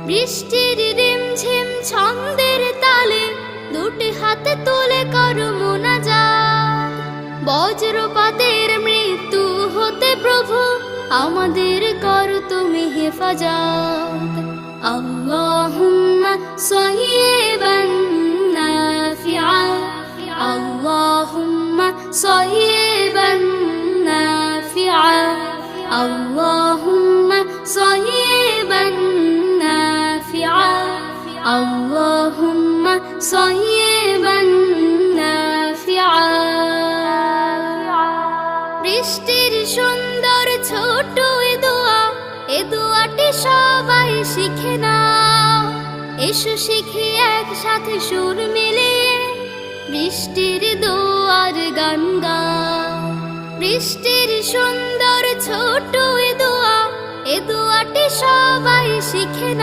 বৃষ্টির রিমঝিম ছন্দের তালে দুটি হাতে তুলে করো মোনাজাত। বজ্রপাতের মৃত্যু হতে প্রভু আমাদের করো তুমি হেফাজত। আল্লাহুম্মা সাইয়্যিবান নাফিআ, আল্লাহুম্মা সাইয়্যিবান নাফিআ, আল্লাহুম্মা সাইয়্যিবান নাফিআ, আল্লাহুম্মা সাইয়্যিবান নাফিআ। বৃষ্টির সুন্দর ছোট এ দোয়াটি সবাই শিখে নাও। এসো শিখি একসাথে সুর মিলিয়ে বৃষ্টির দোয়ার গান গাও। বৃষ্টির সুন্দর ছোট এ দোয়াটি সবাই শিখে নাও।